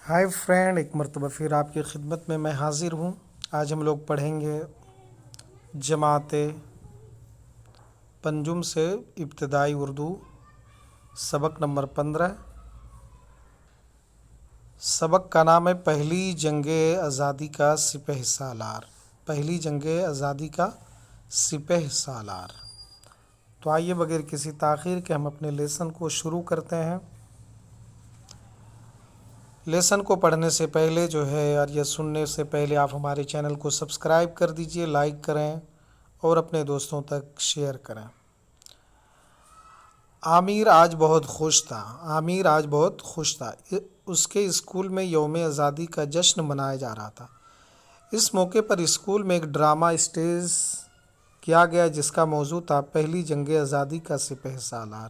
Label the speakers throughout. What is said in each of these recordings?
Speaker 1: Hi friend, ایک مرتبہ پھر آپ کی خدمت میں حاضر ہوں۔ آج ہم لوگ پڑھیں گے جماعت پنجم سے ابتدائی اردو سبق نمبر 15۔ سبق کا نام ہے پہلی جنگ آزادی کا سپہ سالار۔ پہلی جنگ آزادی کا سپہ سالار۔ تو آئیے بغیر کسی تاخیر کے ہم اپنے لیسن کو شروع کرتے ہیں۔ لیسن کو پڑھنے سے پہلے اور یہ سننے سے پہلے آپ ہمارے چینل کو سبسکرائب کر دیجئے، لائک کریں اور اپنے دوستوں تک شیئر کریں۔ عامر آج بہت خوش تھا۔ اس کے اسکول میں یوم آزادی کا جشن منایا جا رہا تھا۔ اس موقع پر اسکول میں ایک ڈرامہ اسٹیج کیا گیا جس کا موضوع تھا پہلی جنگ آزادی کا سپہ سالار۔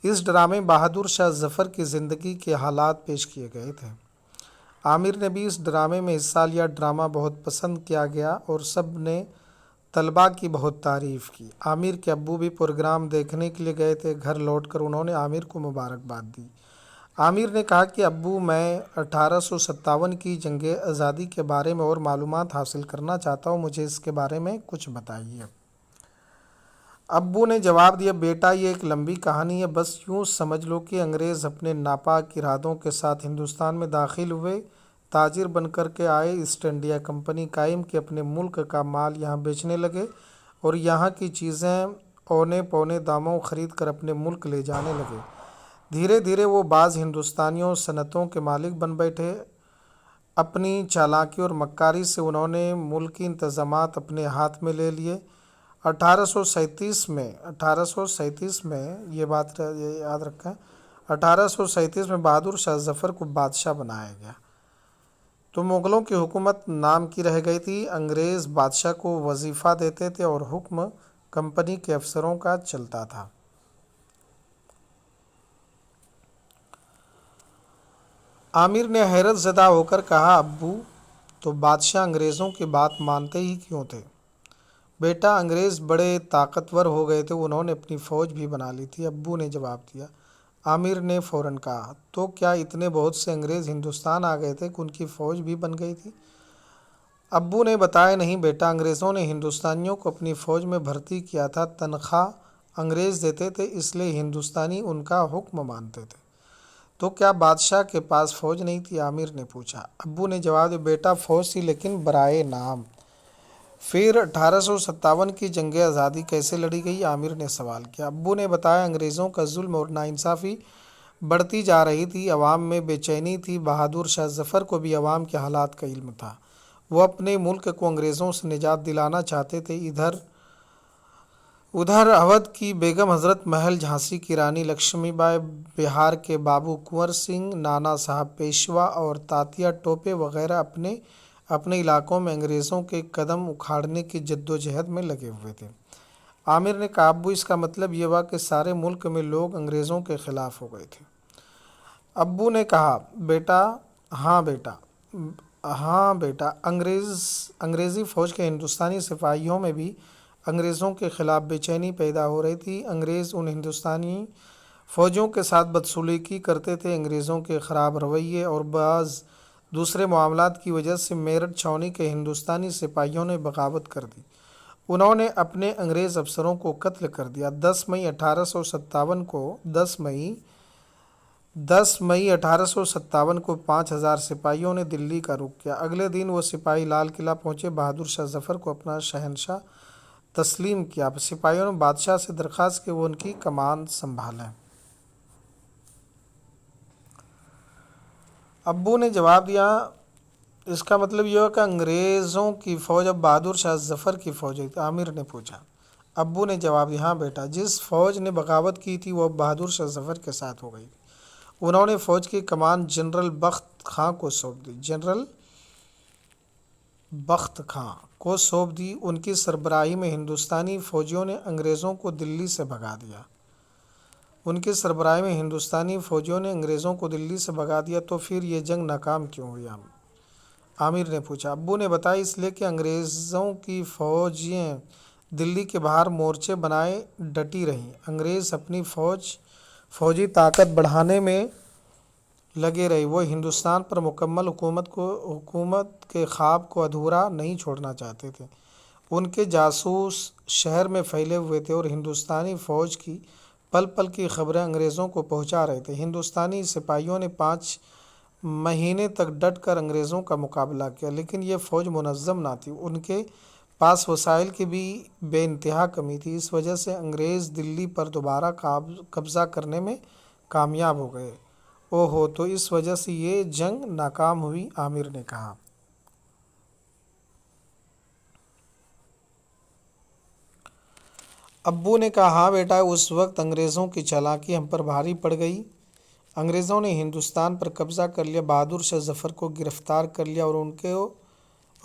Speaker 1: اس ڈرامے میں بہادر شاہ ظفر کی زندگی کے حالات پیش کیے گئے تھے۔ عامر نے بھی اس ڈرامے میں حصہ لیا۔ ڈرامہ بہت پسند کیا گیا اور سب نے طلباء کی بہت تعریف کی۔ عامر کے ابو بھی پروگرام دیکھنے کے لیے گئے تھے۔ گھر لوٹ کر انہوں نے عامر کو مبارکباد دی۔ عامر نے کہا کہ ابو، میں 1857 کی جنگ آزادی کے بارے میں اور معلومات حاصل کرنا چاہتا ہوں، مجھے اس کے بارے میں کچھ بتائیے۔ ابو نے جواب دیا، بیٹا یہ ایک لمبی کہانی ہے، بس یوں سمجھ لو کہ انگریز اپنے ناپاک ارادوں کے ساتھ ہندوستان میں داخل ہوئے، تاجر بن کر کے آئے، ایسٹ انڈیا کمپنی قائم کی، اپنے ملک کا مال یہاں بیچنے لگے اور یہاں کی چیزیں اونے پونے داموں خرید کر اپنے ملک لے جانے لگے۔ دھیرے دھیرے وہ بعض ہندوستانیوں صنعتوں کے مالک بن بیٹھے۔ اپنی چالاکی اور مکاری سے انہوں نے ملکی انتظامات اپنے ہاتھ میں لے لیے۔ 1837 میں یہ بات یاد رکھیں، 1837 میں بہادر شاہ ظفر کو بادشاہ بنایا گیا تو مغلوں کی حکومت نام کی رہ گئی تھی۔ انگریز بادشاہ کو وظیفہ دیتے تھے اور حکم کمپنی کے افسروں کا چلتا تھا۔ عامر نے حیرت زدہ ہو کر کہا، ابو، تو بادشاہ انگریزوں کی بات مانتے ہی کیوں تھے؟ بیٹا، انگریز بڑے طاقتور ہو گئے تھے، انہوں نے اپنی فوج بھی بنا لی تھی، ابو نے جواب دیا۔ عامر نے فوراً کہا، تو کیا اتنے بہت سے انگریز ہندوستان آ گئے تھے کہ ان کی فوج بھی بن گئی تھی؟ ابو نے بتایا، نہیں بیٹا، انگریزوں نے ہندوستانیوں کو اپنی فوج میں بھرتی کیا تھا، تنخواہ انگریز دیتے تھے، اس لیے ہندوستانی ان کا حکم مانتے تھے۔ تو کیا بادشاہ کے پاس فوج نہیں تھی؟ عامر نے پوچھا۔ ابو نے جواب دیا، بیٹا فوج تھی لیکن برائے نام۔ پھر 1857 کی جنگ آزادی کیسے لڑی گئی؟ عامر نے سوال کیا۔ ابو نے بتایا، انگریزوں کا ظلم اور ناانصافی بڑھتی جا رہی تھی، عوام میں بے چینی تھی۔ بہادر شاہ ظفر کو بھی عوام کے حالات کا علم تھا، وہ اپنے ملک کو انگریزوں سے نجات دلانا چاہتے تھے۔ ادھر اودھ کی بیگم حضرت محل، جھانسی کی رانی لکشمی بائی، بہار کے بابو کنور سنگھ، نانا صاحب پیشوا اور تاتیا ٹوپے وغیرہ اپنے علاقوں میں انگریزوں کے قدم اکھاڑنے کی جدوجہد میں لگے ہوئے تھے۔ عامر نے کہا، ابو، اس کا مطلب یہ ہوا کہ سارے ملک میں لوگ انگریزوں کے خلاف ہو گئے تھے؟ ابو نے کہا، ہاں بیٹا، انگریزی فوج کے ہندوستانی سپاہیوں میں بھی انگریزوں کے خلاف بے چینی پیدا ہو رہی تھی۔ انگریز ان ہندوستانی فوجیوں کے ساتھ بدسلوکی کرتے تھے۔ انگریزوں کے خراب رویے اور بعض دوسرے معاملات کی وجہ سے میرٹھ چھاؤنی کے ہندوستانی سپاہیوں نے بغاوت کر دی، انہوں نے اپنے انگریز افسروں کو قتل کر دیا۔ 10 مئی 1857 کو 5000 سپاہیوں نے دلی کا رخ کیا۔ اگلے دن وہ سپاہی لال قلعہ پہنچے، بہادر شاہ ظفر کو اپنا شہنشاہ تسلیم کیا۔ سپاہیوں نے بادشاہ سے درخواست کی وہ ان کی کمان سنبھالیں۔ ابو نے جواب دیا، اس کا مطلب یہ ہوا کہ انگریزوں کی فوج اب بہادر شاہ ظفر کی فوج ہے؟ عامر نے پوچھا۔ ابو نے جواب دیا، ہاں بیٹا، جس فوج نے بغاوت کی تھی وہ اب بہادر شاہ ظفر کے ساتھ ہو گئی تھی۔ انہوں نے فوج کی کمان جنرل بخت خاں کو سونپ دی۔ ان کی سربراہی میں ہندوستانی فوجیوں نے انگریزوں کو دلی سے بھگا دیا۔ تو پھر یہ جنگ ناکام کیوں ہوئی؟ عامر نے پوچھا۔ ابو نے بتایا، اس لیے کہ انگریزوں کی فوجیں دلی کے باہر مورچے بنائے ڈٹی رہیں۔ انگریز اپنی فوجی طاقت بڑھانے میں لگے رہے۔ وہ ہندوستان پر مکمل حکومت کے خواب کو ادھورا نہیں چھوڑنا چاہتے تھے۔ ان کے جاسوس شہر میں پھیلے ہوئے تھے اور ہندوستانی فوج کی پل پل کی خبریں انگریزوں کو پہنچا رہے تھے۔ ہندوستانی سپاہیوں نے 5 مہینے تک ڈٹ کر انگریزوں کا مقابلہ کیا، لیکن یہ فوج منظم نہ تھی۔ ان کے پاس وسائل کی بھی بے انتہا کمی تھی۔ اس وجہ سے انگریز دلی پر دوبارہ قبضہ کرنے میں کامیاب ہو گئے۔ اوہو، تو اس وجہ سے یہ جنگ ناکام ہوئی، عامر نے کہا۔ ابو نے کہا، ہاں بیٹا، اس وقت انگریزوں کی چالاکی ہم پر بھاری پڑ گئی۔ انگریزوں نے ہندوستان پر قبضہ کر لیا، بہادر شاہ ظفر کو گرفتار کر لیا اور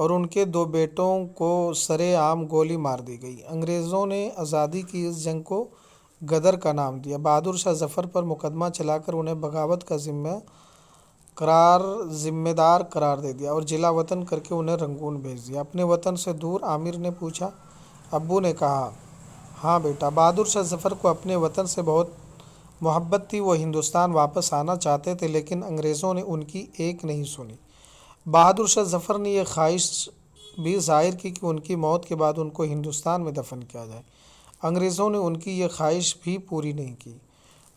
Speaker 1: ان کے 2 بیٹوں کو سرِ عام گولی مار دی گئی۔ انگریزوں نے آزادی کی اس جنگ کو غدر کا نام دیا۔ بہادر شاہ ظفر پر مقدمہ چلا کر انہیں بغاوت کا ذمہ دار قرار دے دیا اور جلا وطن کر کے انہیں رنگون بھیج دیا۔ اپنے وطن سے دور؟ عامر نے پوچھا۔ ابو نے کہا، ہاں بیٹا، بہادر شاہ ظفر کو اپنے وطن سے بہت محبت تھی۔ وہ ہندوستان واپس آنا چاہتے تھے، لیکن انگریزوں نے ان کی ایک نہیں سنی۔ بہادر شاہ ظفر نے یہ خواہش بھی ظاہر کی کہ ان کی موت کے بعد ان کو ہندوستان میں دفن کیا جائے۔ انگریزوں نے ان کی یہ خواہش بھی پوری نہیں کی۔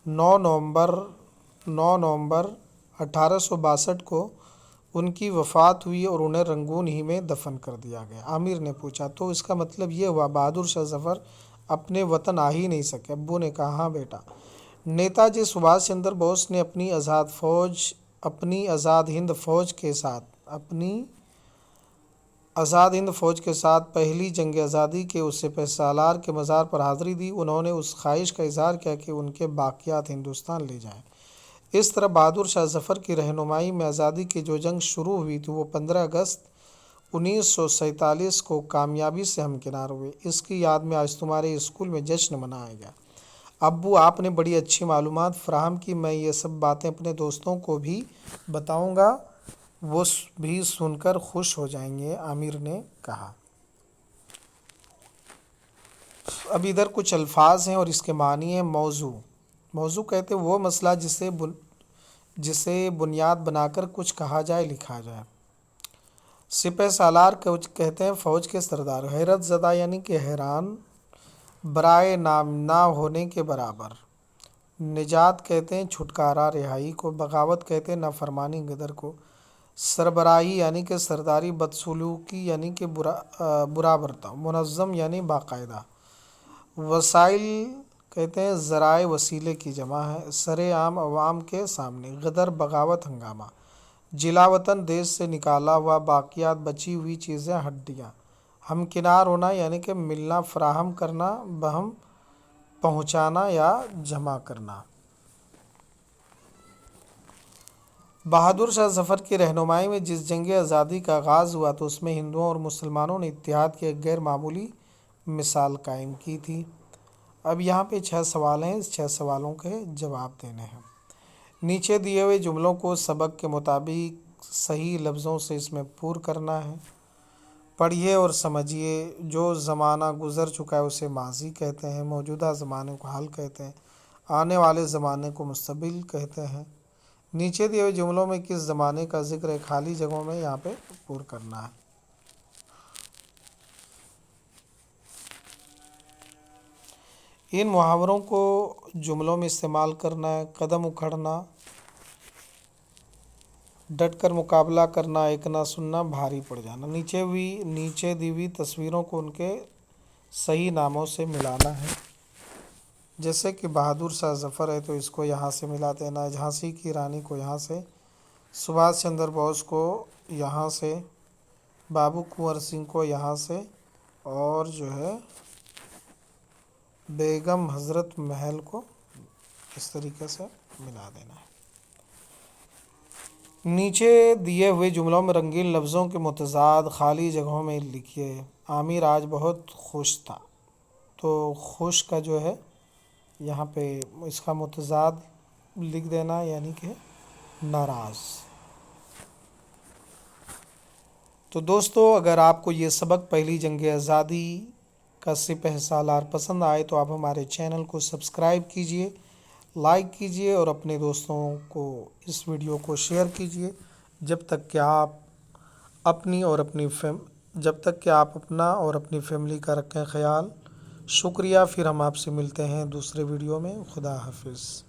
Speaker 1: 9 نومبر 1862 کو ان کی وفات ہوئی اور انہیں رنگون ہی میں دفن کر دیا گیا۔ عامر نے پوچھا، تو اس کا مطلب یہ ہوا بہادر شاہ ظفر اپنے وطن آ ہی نہیں سکے؟ ابو نے کہا، ہاں بیٹا، نیتا جی سبھاش چندر بوس نے اپنی آزاد ہند فوج کے ساتھ پہلی جنگ آزادی کے اس سپہ سالار کے مزار پر حاضری دی۔ انہوں نے اس خواہش کا اظہار کیا کہ ان کے باقیات ہندوستان لے جائیں۔ اس طرح بہادر شاہ ظفر کی رہنمائی میں آزادی کی جو جنگ شروع ہوئی تھی، وہ 15 اگست 1947 کو کامیابی سے ہمکنار ہوئی۔ اس کی یاد میں آج تمہارے اسکول میں جشن منایا گیا۔ ابو، آپ نے بڑی اچھی معلومات فراہم کی۔ میں یہ سب باتیں اپنے دوستوں کو بھی بتاؤں گا، وہ بھی سن کر خوش ہو جائیں گے، عامر نے کہا۔ اب ادھر کچھ الفاظ ہیں اور اس کے معنی ہیں۔ موضوع کہتے ہیں وہ مسئلہ جسے بنیاد بنا کر کچھ کہا جائے، لکھا جائے۔ سپہ سالار کہتے ہیں فوج کے سردار۔ حیرت زدہ یعنی کہ حیران، برائے نہ ہونے کے برابر۔ نجات کہتے ہیں چھٹکارا، رہائی کو۔ بغاوت کہتے ہیں نافرمانی، غدر کو۔ سربراہی یعنی کہ سرداری، بدسلوکی یعنی کہ برا برتاؤ، منظم یعنی باقاعدہ۔ وسائل کہتے ہیں ذرائع، وسیلے کی جمع ہے۔ سرِ عام، عوام کے سامنے۔ غدر، بغاوت، ہنگامہ۔ جلا وطن، دیش سے نکالا ہوا۔ باقیات، بچی ہوئی چیزیں، ہڈیاں۔ ہمکنار ہونا یعنی کہ ملنا، فراہم کرنا، بہم پہنچانا یا جمع کرنا۔ بہادر شاہ ظفر کی رہنمائی میں جس جنگ آزادی کا آغاز ہوا تو اس میں ہندوؤں اور مسلمانوں نے اتحاد کی ایک غیر معمولی مثال قائم کی تھی۔ اب یہاں پہ 6 سوال ہیں، اس 6 سوالوں کے جواب دینے ہیں۔ نیچے دیے ہوئے جملوں کو سبق کے مطابق صحیح لفظوں سے اس میں پور کرنا ہے۔ پڑھیے اور سمجھیے۔ جو زمانہ گزر چکا ہے اسے ماضی کہتے ہیں، موجودہ زمانے کو حال کہتے ہیں، آنے والے زمانے کو مستقبل کہتے ہیں۔ نیچے دیے ہوئے جملوں میں کس زمانے کا ذکر ہے؟ خالی جگہوں میں یہاں پہ پور کرنا ہے۔ ان محاوروں کو جملوں میں استعمال کرنا ہے۔ قدم اکھڑنا، ڈٹ کر مقابلہ کرنا، ایک نہ سننا، بھاری پڑ جانا۔ نیچے دی ہوئی تصویروں کو ان کے صحیح ناموں سے ملانا ہے۔ جیسے کہ بہادر شاہ ظفر ہے تو اس کو یہاں سے ملا دینا ہے، جھانسی کی رانی کو یہاں سے، سبھاش چندر بوس کو یہاں سے، بابو کنور سنگھ کو یہاں سے، اور جو ہے بیگم حضرت محل کو اس طریقے سے ملا دینا ہے۔ نیچے دیے ہوئے جملوں میں رنگین لفظوں کے متضاد خالی جگہوں میں لکھیے۔ عامر آج بہت خوش تھا، تو خوش کا جو ہے یہاں پہ اس کا متضاد لکھ دینا، یعنی کہ ناراض۔ تو دوستو، اگر آپ کو یہ سبق پہلی جنگ آزادی کا سپہ سالار پسند آئے تو آپ ہمارے چینل کو سبسکرائب کیجئے، لائک کیجیے اور اپنے دوستوں کو اس ویڈیو کو شیئر کیجیے جب تک کہ آپ اپنا اور اپنی فیملی کا رکھیں خیال۔ شکریہ، پھر ہم آپ سے ملتے ہیں دوسرے ویڈیو میں۔ خدا حافظ۔